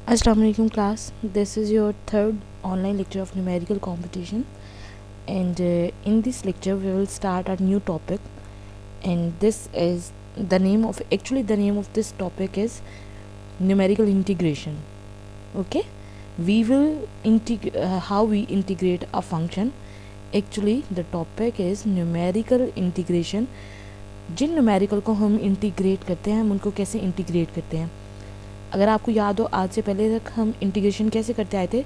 Assalamu alaikum class. This is your third online lecture of numerical competition, and in this lecture we will start a new topic, and this is the name of this topic is numerical integration. Okay, we will how we integrate a function. Actually the topic is numerical integration. जिन numerical को हम integrate करते हैं हम उनको कैसे integrate करते हैं। अगर आपको याद हो आज से पहले तक हम इंटीग्रेशन कैसे करते आए थे,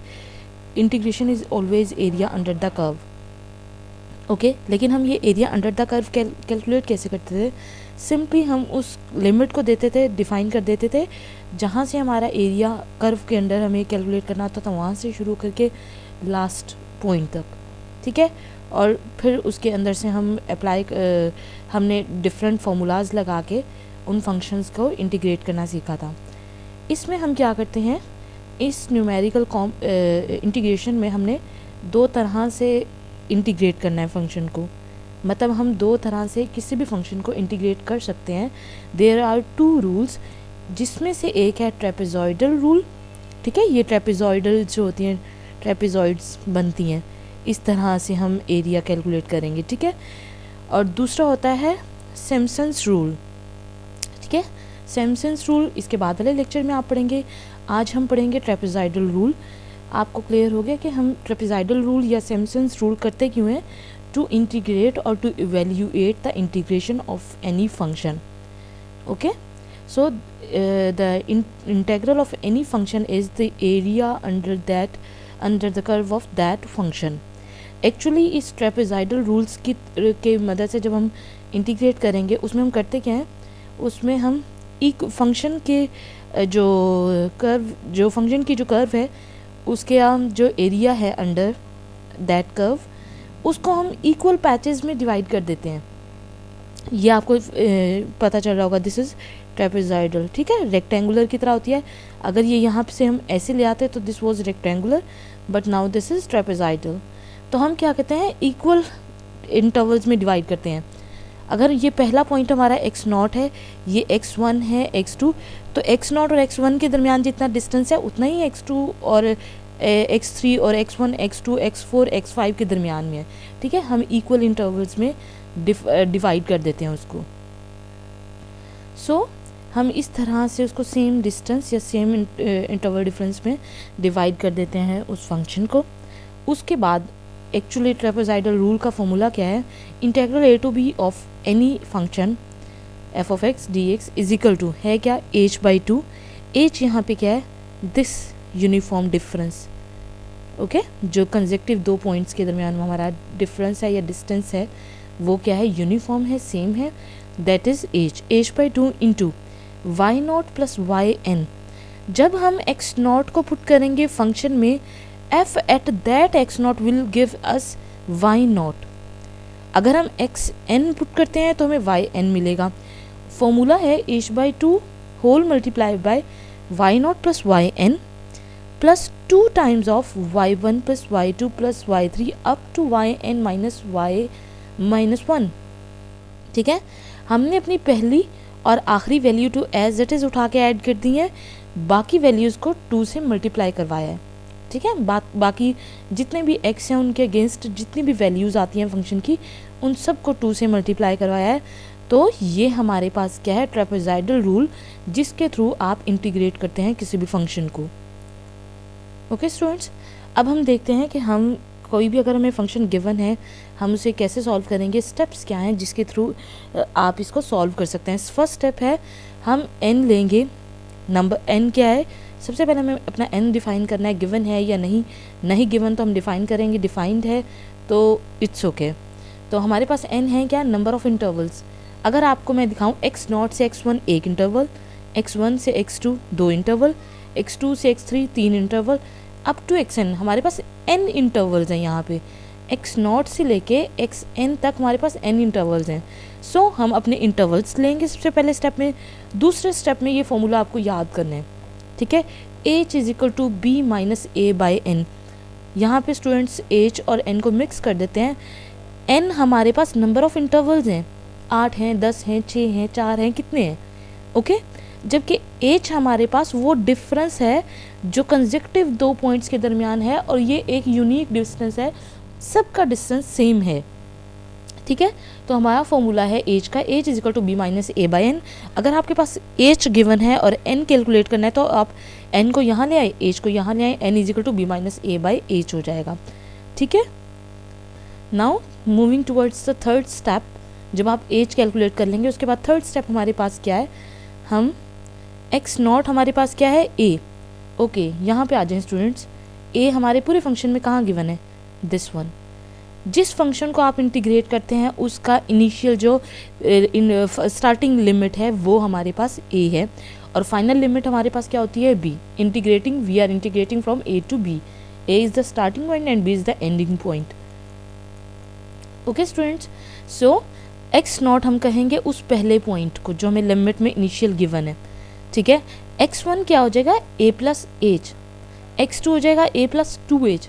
integration is always area under the curve. Okay, लेकिन हम ये area under the curve calculate कैसे करते थे, सिंपली हम उस लिमिट को देते थे, डिफाइन कर देते थे जहाँ से हमारा एरिया कर्व के अंडर हमें कैलकुलेट करना होता था, वहाँ से शुरू करके लास्ट पॉइंट तक। ठीक है, और फिर उसके अंदर से हम हमने डिफरेंट फार्मूलाज लगा के उन फंक्शंस को इंटीग्रेट करना सीखा था। इसमें हम क्या करते हैं, इस न्यूमेरिकल इंटीग्रेशन में हमने दो तरह से इंटीग्रेट करना है फंक्शन को, मतलब हम दो तरह से किसी भी फंक्शन को इंटीग्रेट कर सकते हैं। देयर आर टू रूल्स, जिसमें से एक है ट्रेपेजॉइडल रूल। ठीक है, ये ट्रेपेजॉइडल जो होती हैं, ट्रेपेजॉइड्स बनती हैं, इस तरह से हम एरिया कैलकुलेट करेंगे। ठीक है, और दूसरा होता है सिम्पसन्स रूल। ठीक है, सिम्पसन्स रूल इसके बाद वाले लेक्चर में आप पढ़ेंगे। आज हम पढ़ेंगे ट्रेपेजॉइडल रूल। आपको क्लियर हो गया कि हम ट्रेपेजॉइडल रूल या सिम्पसन्स रूल करते क्यों हैं, टू इंटीग्रेट और to evaluate the integration of any function. Okay, so the integral of any function is the area under the curve of that function. Actually इस ट्रेपेजॉइडल रूल्स की मदद से जब हम इंटीग्रेट करेंगे उसमें हम करते क्या हैं, उसमें हम एक फंक्शन के जो फंक्शन की जो कर्व है उसके हम जो एरिया है अंडर दैट कर्व उसको हम इक्वल पैचेस में डिवाइड कर देते हैं। ये आपको पता चल रहा होगा, दिस इज़ ट्रेपेजॉइडल। ठीक है, रेक्टेंगुलर की तरह होती है। अगर ये यहाँ से हम ऐसे ले आते तो this was rectangular, but now this is trapezoidal. तो हम क्या कहते हैं, इक्वल इंटरवल्स में डिवाइड करते हैं। अगर ये पहला पॉइंट हमारा x0 है, ये x1 है, x2, तो x0 और x1 के दरमियान जितना डिस्टेंस है उतना ही x2 और x3 और x1, x2, x4, x5 के दरमियान में है। ठीक है, हम इक्वल इंटरवल्स में डिवाइड कर देते हैं उसको। सो हम इस तरह से उसको सेम डिस्टेंस या सेम इंटरवल डिफरेंस में डिवाइड कर देते हैं उस फंक्शन को। उसके बाद एक्चुअली ट्रेपेजॉइडल रूल का फॉर्मूला क्या है, integral a to b of any function f of x dx is equal to है क्या, h/2। h यहाँ पे क्या है, दिस यूनिफॉर्म डिफरेंस। ओके, जो कंसेक्टिव दो पॉइंट्स के दरमियान में हमारा डिफरेंस है या डिस्टेंस है वो क्या है, यूनिफॉर्म है, सेम है, that is h/2 into y0 plus yn। जब हम x0 को पुट करेंगे फंक्शन में, f at that x0 will give us y0। अगर हम xn पुट करते हैं तो हमें yn मिलेगा। फॉर्मूला है h/2 whole multiply by y0 plus yn plus 2 times of y1 plus y2 plus y3 up to yn minus y minus 1। ठीक है, हमने अपनी पहली और आखिरी value two as it is उठा के ऐड कर दी है, बाकी वैल्यूज़ को 2 से मल्टीप्लाई करवाया है। ठीक है, बाकी जितने भी x हैं उनके अगेंस्ट जितनी भी वैल्यूज़ आती हैं फंक्शन की उन सब को 2 से मल्टीप्लाई करवाया है। तो ये हमारे पास क्या है, ट्रेपेजॉइडल रूल, जिसके थ्रू आप इंटीग्रेट करते हैं किसी भी फंक्शन को। ओके स्टूडेंट्स, अब हम देखते हैं कि हम कोई भी अगर हमें फंक्शन गिवन है हम उसे कैसे सॉल्व करेंगे, स्टेप्स क्या हैं जिसके थ्रू आप इसको सॉल्व कर सकते हैं। फर्स्ट स्टेप है हम n लेंगे, नंबर n क्या है, सबसे पहले हमें अपना n डिफ़ाइन करना है, गिवन है या नहीं गिवन तो हम डिफ़ाइन करेंगे, डिफ़ाइंड है तो इट्स ओके। तो हमारे पास n है क्या, नंबर ऑफ़ इंटरवल्स। अगर आपको मैं दिखाऊं x0 से x1 एक इंटरवल, x1 से x2 दो इंटरवल, x2 से x3 तीन इंटरवल, अप टू xn हमारे पास n इंटरवल्स हैं। यहाँ पे x0 से लेके xn तक हमारे पास n इंटरवल्स हैं। सो हम अपने इंटरवल्स लेंगे सबसे पहले स्टेप में। दूसरे स्टेप में ये फॉर्मूला आपको याद करना है। ठीक है, h is equal to b minus a by n। यहाँ पे स्टूडेंट्स h और n को मिक्स कर देते हैं। n हमारे पास नंबर ऑफ़ इंटरवल्स हैं, 8 हैं, 10 हैं, 6 हैं, 4 हैं, कितने हैं। ओके, जबकि एच हमारे पास वो डिफरेंस है जो कंसेक्टिव दो पॉइंट्स के दरमियान है, और ये एक यूनिक डिस्टेंस है, सबका डिस्टेंस सेम है। ठीक है, तो हमारा फॉर्मूला है एच का, H is equal to B minus A by N. अगर आपके पास एच गिवन है और एन कैलकुलेट करना है तो आप एन को यहाँ ले आए, एच को यहाँ ले आए, N is equal to B minus A by H हो जाएगा। ठीक है, now moving towards the third step. जब आप एच कैलकुलेट कर लेंगे उसके बाद थर्ड स्टेप हमारे पास क्या है, हम एक्स नॉट हमारे पास क्या है ए। ओके, यहाँ पे आ जाएं स्टूडेंट्स, ए हमारे पूरे फंक्शन में कहाँ गिवन है, दिस वन। जिस फंक्शन को आप इंटीग्रेट करते हैं उसका इनिशियल जो स्टार्टिंग लिमिट है वो हमारे पास ए है, और फाइनल लिमिट हमारे पास क्या होती है, B. Integrating, we are integrating from A to B, A is the starting point and B is the ending point. Okay students, so X naught हम कहेंगे उस पहले पॉइंट को जो हमें लिमिट में इनिशियल गिवन है। ठीक है, x1 क्या हो जाएगा, a प्लस एच, x2 हो जाएगा a प्लस टू एच।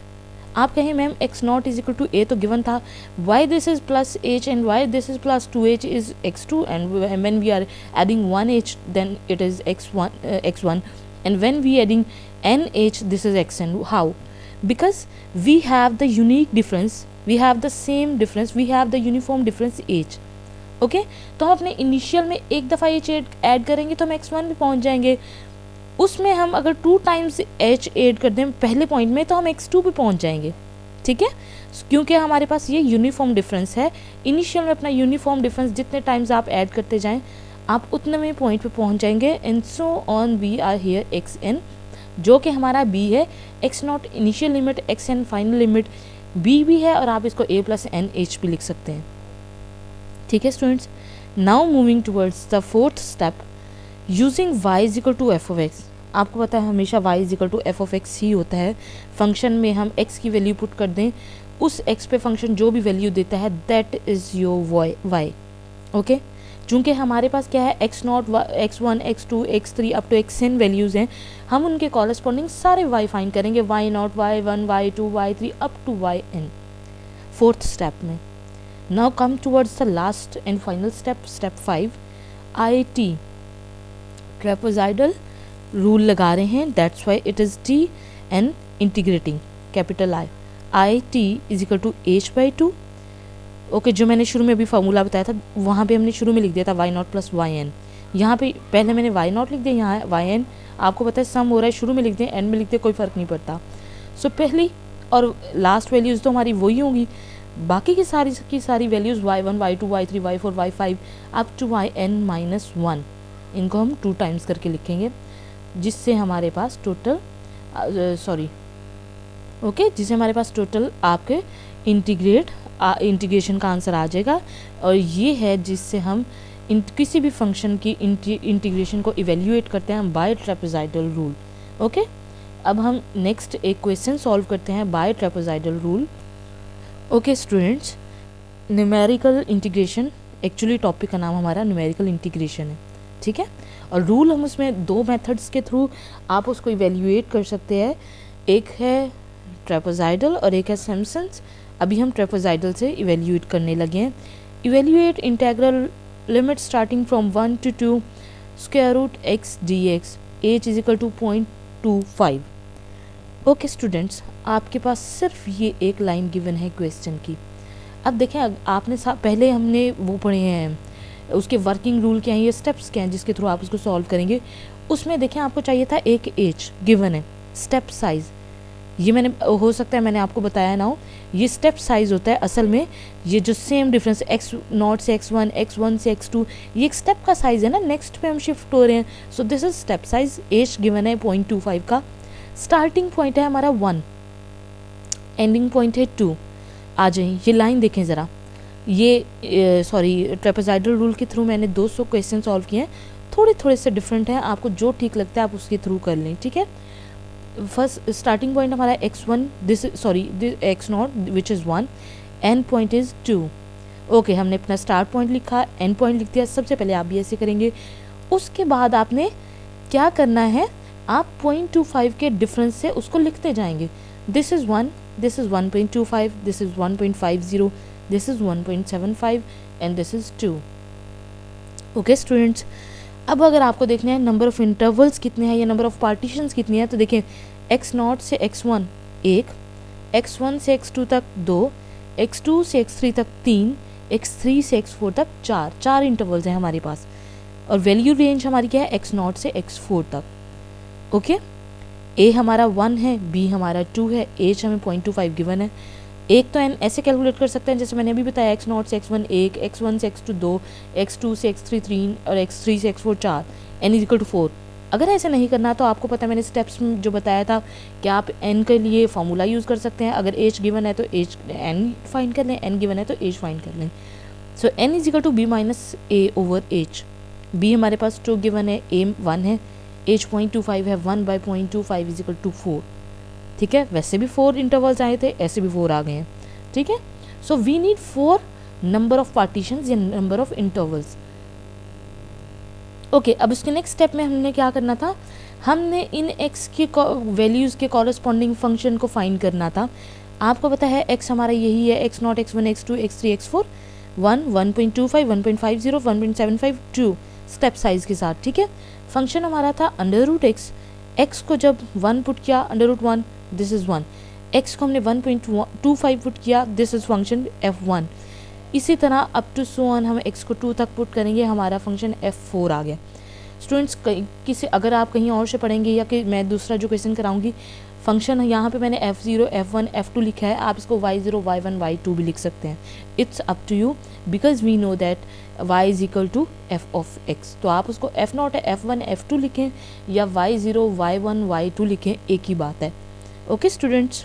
आप कहें ma'am x not is equal to a तो गिवन था, why this is plus h and why this is plus two h is x2, and when we are adding one h then it is x1, and when we adding n h this is xn. How? Because we have the unique difference, we have the same difference, we have the uniform difference h. Okay, तो हम अपने initial में एक दफ़ा H add करेंगे तो हम x1 भी पहुंच जाएंगे, उसमें हम अगर 2 टाइम्स एच ऐड कर दें पहले पॉइंट में तो हम x2 भी पहुंच जाएंगे। ठीक है, क्योंकि हमारे पास ये यूनिफॉर्म डिफरेंस है। इनिशियल में अपना यूनिफॉर्म डिफरेंस जितने टाइम्स आप ऐड करते जाएं आप उतने में पॉइंट पे पहुंच जाएंगे, and so on we are here xn जो कि हमारा b है, x naught initial limit, xn final limit, b भी है, और आप इसको a प्लस एन एच भी लिख सकते हैं। ठीक है students, now moving towards the fourth step, using y is equal to f of x. आपको पता है हमेशा y is equal to f of x ही होता है। फंक्शन में हम x की वैल्यू पुट कर दें, उस x पे फंक्शन जो भी वैल्यू देता है that is your y। Okay, चूँकि हमारे पास क्या है x not, x1, x2, x3 up to xn values हैं, हम उनके कॉरस्पॉन्डिंग सारे y फाइंड करेंगे, y not, y1, y2, y3 up to yn fourth step में। Now come towards the last and final step, step 5, IT trapezoidal rule लगा रहे हैं, that's why it is t and integrating capital I t is equal to h by 2। Okay, जो मैंने शुरू में अभी formula बताया था वहाँ पे हमने शुरू में लिख दिया था y naught plus Y N, यहाँ पे पहले मैंने y नॉट लिख दिया, यहाँ है वाई एन। आपको पता है सम हो रहा है, शुरू में लिख दें एंड में लिख दें, कोई फ़र्क नहीं पड़ता। सो पहली और लास्ट वैल्यूज़ तो हमारी वही होंगी, बाकी की सारी values y1, y2, y3, y4, y5 up to yn-1, इनको हम 2 टाइम्स करके लिखेंगे, जिससे हमारे पास टोटल जिससे हमारे पास टोटल आपके इंटीग्रेशन का आंसर आ जाएगा। और ये है जिससे हम किसी भी फंक्शन की इंटीग्रेशन को इवेल्यूएट करते हैं बाय ट्रेपेजॉइडल रूल। ओके, अब हम नेक्स्ट एक क्वेश्चन सॉल्व करते हैं by trapezoidal rule. Okay students, numerical integration, actually topic का नाम हमारा न्यूमेरिकल इंटीग्रेशन है। ठीक है, और रूल हम उसमें 2 मेथड्स के थ्रू आप उसको इवेल्यूएट कर सकते हैं, एक है ट्रेपेजॉइडल और एक है सिम्पसन्स। अभी हम ट्रेपेजॉइडल से इवेल्यूएट करने लगे हैं। Evaluate integral limit starting from 1 to 2 square root x dx h is equal to 0.25। Okay students, आपके पास सिर्फ ये एक लाइन गिवन है क्वेश्चन की। अब देखें, आपने पहले हमने वो पढ़े हैं उसके वर्किंग रूल क्या हैं, ये स्टेप्स क्या हैं जिसके थ्रू आप उसको सॉल्व करेंगे। उसमें देखें आपको चाहिए था एक एच गिवन है, स्टेप साइज़, ये मैंने हो सकता है मैंने आपको बताया ना हो, ये स्टेप साइज़ होता है। असल में ये जो सेम डिफरेंस x नॉट से x1, x1 से x2, ये एक स्टेप का साइज़ है ना, नेक्स्ट पे हम शिफ्ट हो रहे हैं। So this is step size, H given है 0.25 का, स्टार्टिंग पॉइंट है हमारा 1, एंडिंग पॉइंट है 2। आ जाइए, ये लाइन देखें ज़रा, ये ट्रेपेजॉइडल रूल के थ्रू मैंने 200 क्वेश्चन सॉल्व किए हैं, थोड़े से डिफरेंट हैं, आपको जो ठीक लगता है आप उसके थ्रू कर लें। ठीक है, फर्स्ट स्टार्टिंग पॉइंट हमारा x1, this x not which is 1, and point is 2। Okay, हमने अपना स्टार्ट पॉइंट लिखा, एंड पॉइंट लिख दिया। सबसे पहले आप भी ऐसे करेंगे, उसके बाद आपने क्या करना है, आप 0.25 के डिफरेंस से उसको लिखते जाएंगे। This is 1, this is 1.25, this is 1.50, this is 1.75 and this is 2। Okay students, अब अगर आपको देखना है नंबर ऑफ़ इंटरवल्स कितने हैं या नंबर ऑफ़ पार्टीशंस कितनी है, तो देखिए x0 से x1 1, x1 से x2 तक 2, x2 से x3 तक 3, x3 से x4 तक 4 इंटरवल्स हैं हमारे पास, और वैल्यू रेंज हमारी क्या है x0 से x4 तक। ओके, a हमारा 1 है, b हमारा 2 है, h हमें 0.25 गिवन है। एक तो n ऐसे कैलकुलेट कर सकते हैं जैसे मैंने अभी बताया, x0 से x1 1, x1 से x2 2, x2 से x3 3 और x3 से x4 4, n is equal to 4। अगर ऐसे नहीं करना तो आपको पता है मैंने स्टेप्स में जो बताया था कि आप n के लिए फॉर्मूला यूज़ कर सकते हैं। अगर h गिवन है तो h n फाइंड कर लें, n गिवन है तो h फाइंड कर लें। So n is equal to b minus a over h। b हमारे पास 2 गिवन है, a 1 है, h 0.25 है, 1 बाई 0.25 इज इक्वल टू 4। ठीक है, वैसे भी 4 इंटरवल्स आए थे, ऐसे भी 4 आ गए हैं। ठीक है, so we need 4 number of partitions या नंबर ऑफ इंटरवल्स। ओके, अब इसके नेक्स्ट स्टेप में हमने क्या करना था, हमने इन x के वैल्यूज़ के कॉरस्पॉन्डिंग फंक्शन को फाइंड करना था। आपको पता है x हमारा यही है, x0 x1 x2 x3 x4, 1 1.25 1.50 1.75 2 step size के साथ। ठीक है, फंक्शन हमारा था अंडर रूट x को जब 1 पुट किया under root 1, this is 1, x को हमने 1.25 पुट किया, दिस इज़ फंक्शन f1। इसी तरह अप टू सो ऑन हम x को 2 तक पुट करेंगे, हमारा फंक्शन f4 आ गया। स्टूडेंट्स किसी अगर आप कहीं और से पढ़ेंगे या कि मैं दूसरा जो क्वेश्चन कराऊंगी, फंक्शन यहाँ पे मैंने f0 f1 f2 लिखा है, आप इसको y0 y1 y2 भी लिख सकते हैं। It's up to you because we know that y is equal to f of x। तो आप उसको f0 f1 f2 लिखें या y0 y1 y2 लिखें, एक ही बात है। Okay students,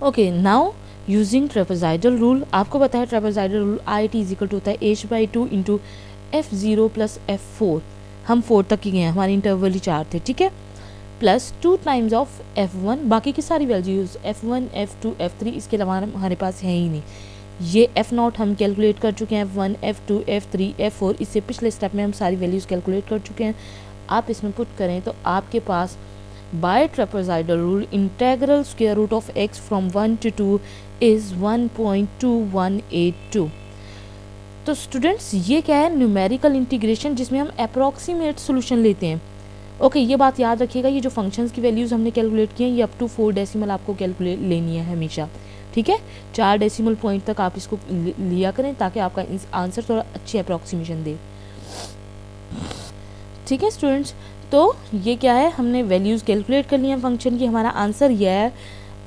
okay now using trapezoidal rule, आपको पता है trapezoidal rule I T is equal to होता है h/2 into f0 plus f4। हम 4 तक ही गए हैं, हमारे इंटरवल ही 4 थे। ठीक है, प्लस 2 टाइम्स ऑफ f1, बाकी की सारी वैल्यूज f1 f2 f3 इसके अलावा हमारे पास है ही नहीं। ये f0 हम कैलकुलेट कर चुके हैं, f1 f2 f3 f4, इससे पिछले स्टेप में हम सारी वैल्यूज़ कैलकुलेट कर चुके हैं। आप इसमें पुट करें तो आपके पास by trapezoidal rule integral square root of x from 1 to 2 is 1.2182। तो स्टूडेंट्स ये क्या है, न्यूमेरिकल इंटीग्रेशन, जिसमें हम अप्रॉक्सीमेट सोल्यूशन लेते हैं। ओके, ये बात याद रखिएगा, ये जो फंक्शंस की वैल्यूज़ हमने कैलकुलेट की हैं ये अप टू 4 डेसिमल आपको कैलकुलेट लेनी है हमेशा। ठीक है, 4 डेसिमल पॉइंट तक आप इसको लिया करें ताकि आपका आंसर थोड़ा अच्छी अप्रॉक्सीमेशन दे। ठीक है स्टूडेंट्स, तो ये क्या है, हमने वैल्यूज़ कैलकुलेट कर ली हैं फंक्शन की, हमारा आंसर ये है।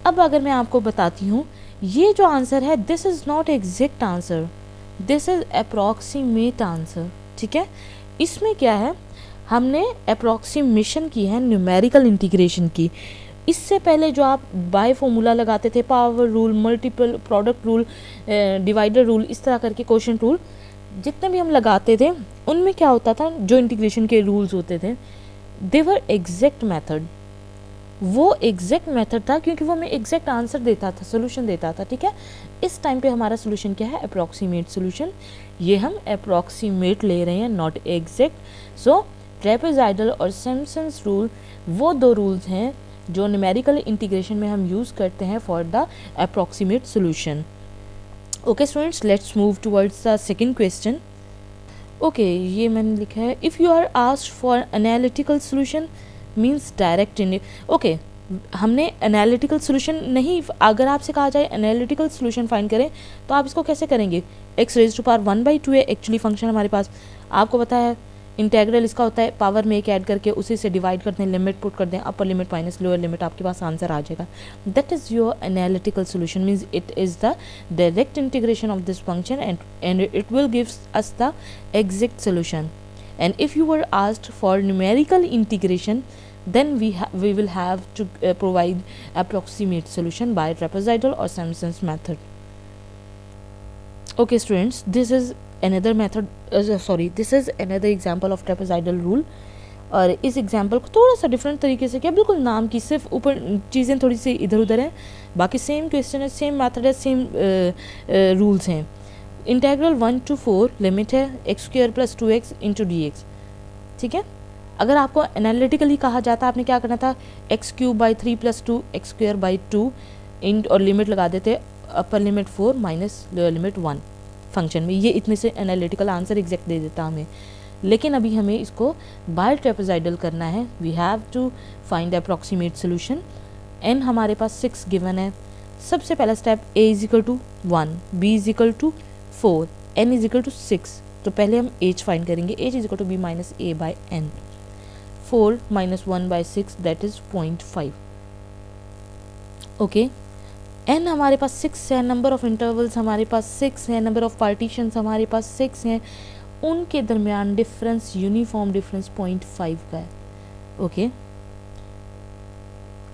अब अगर मैं आपको बताती हूँ, ये जो आंसर है this is not exact answer, this is approximate answer. ठीक है, इसमें क्या है, हमने अप्रॉक्सीमेशन की है न्यूमेरिकल इंटीग्रेशन की। इससे पहले जो आप बाय फॉर्मूला लगाते थे, power rule, multiple product rule, divider rule, इस तरह करके क्वोशिएंट रूल जितने भी हम लगाते थे, उनमें क्या होता था, जो इंटीग्रेशन के रूल्स होते थे दे वर एग्जैक्ट मेथड। वो एग्जैक्ट मेथड था क्योंकि वो हमें एग्जैक्ट आंसर देता था, सोल्यूशन देता था। ठीक है, इस टाइम पे हमारा सोल्यूशन क्या है, अप्रॉक्सीमेट सोल्यूशन। ये हम अप्रॉक्सीमेट ले रहे हैं, नॉट एग्जैक्ट। सो ट्रेपेजॉइडल और सिम्पसन्स रूल वो दो रूल्स हैं जो न्यूमेरिकल इंटीग्रेशन में हम यूज़ करते हैं for the approximate solution. Okay students, let's move towards the second question. Okay, ये मैंने लिखा है, if you are asked for analytical solution means direct in. Okay, हमने एनालिटिकल सोल्यूशन नहीं, अगर आपसे कहा जाए एनालिटिकल सोल्यूशन फाइंड करें तो आप इसको कैसे करेंगे, x रेज़ टू पावर 1/2 है एक्चुअली फंक्शन हमारे पास, आपको पता है इंटेग्रल इसका होता है पावर में एक ऐड करके उसी से डिवाइड करते हैं, लिमिट पुट कर दें, upper limit minus lower limit, आपके पास आंसर आ जाएगा। That is your analytical solution, means it is the direct integration of this function and it will gives us the exact solution. And if you were asked for numerical integration then we will have to provide approximate solution by trapezoidal or Simpson's method. Okay students, this is another method, this is another example of trapezoidal rule। और इस example को थोड़ा सा different तरीके से किया, बिल्कुल नाम की सिर्फ ऊपर चीज़ें थोड़ी सी इधर उधर हैं, बाकी सेम क्वेश्चन है, सेम मेथड है, सेम रूल्स हैं। इंटेग्रल 1 to 4 लिमिट है x² + 2x × dx। ठीक है, अगर आपको एनालिटिकली कहा जाता आपने क्या करना था, x³ / 3 + 2 x² / 2 इन और लिमिट लगा देते upper limit 4 minus lower limit 1 function में, ये इतने से एनालिटिकल आंसर एग्जैक्ट दे देता हमें। लेकिन अभी हमें इसको बाय ट्रेपेजॉइडल करना है. We have to find approximate solution. n हमारे पास 6 गिवन है. सबसे पहला step a is equal to 1, b is equal to 4, n is equal to 6. तो पहले हम h फाइंड करेंगे. h is equal to b minus a by n. 4 minus 1 by 6 that is 0.5. Okay. n हमारे पास 6 है, नंबर ऑफ इंटरवल्स हमारे पास 6 है, नंबर ऑफ पार्टीशंस हमारे पास 6 हैं. उनके दरमियान डिफरेंस, यूनिफॉर्म डिफरेंस 0.5 का है. ओके.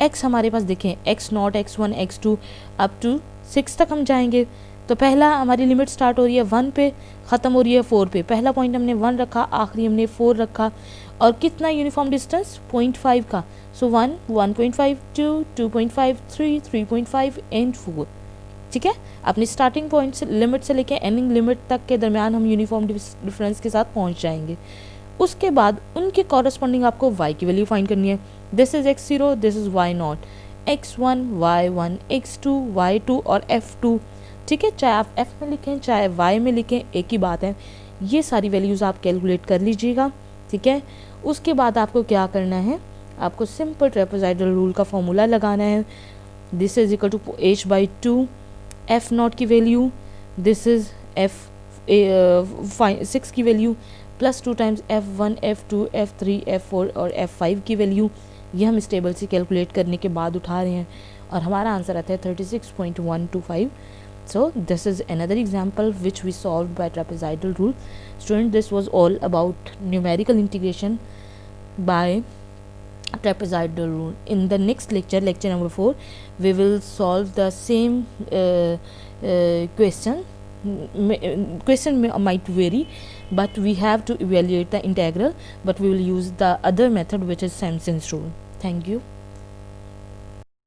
x हमारे पास देखें, x0, x1, x2 up to 6 तक हम जाएंगे. तो पहला हमारी लिमिट स्टार्ट हो रही है 1 पे, ख़त्म हो रही है 4 पे. पहला पॉइंट हमने 1 रखा, आखिरी हमने 4 रखा. और कितना यूनिफॉर्म डिस्टेंस? 0.5 का. सो 1, 1.5, 2, 2.5, 3, 3.5 एंड 4. ठीक है. अपनी स्टार्टिंग पॉइंट से, लिमिट से लेके एंडिंग लिमिट तक के दरमियान हम यूनिफॉर्म डिफरेंस के साथ पहुंच जाएंगे. उसके बाद उनके कॉरस्पॉन्डिंग आपको y की वैल्यू फाइंड करनी है. This is x0, this is y0, x1, y1, x2, y2 और f2. ठीक है. चाहे आप f में लिखें चाहे y में लिखें, एक ही बात है. ये सारी वैल्यूज़ आप कैलकुलेट कर लीजिएगा. ठीक है. उसके बाद आपको क्या करना है, आपको सिंपल ट्रेपेजॉइडल रूल का फॉर्मूला लगाना है. This is equal to h by 2, f0 की वैल्यू, दिस इज f6 की value, plus 2 times f1, f2, f3, f4 और f5 की वैल्यू. ये हम इस टेबल से कैलकुलेट करने के बाद उठा रहे हैं और हमारा आंसर आता है 36.125. So this is another example which we solved by trapezoidal rule. Student, this was all about numerical integration by trapezoidal rule. In the next lecture, lecture number 4, we will solve the same question. Question might vary, but we have to evaluate the integral, but we will use the other method, which is Simpson's rule. Thank you.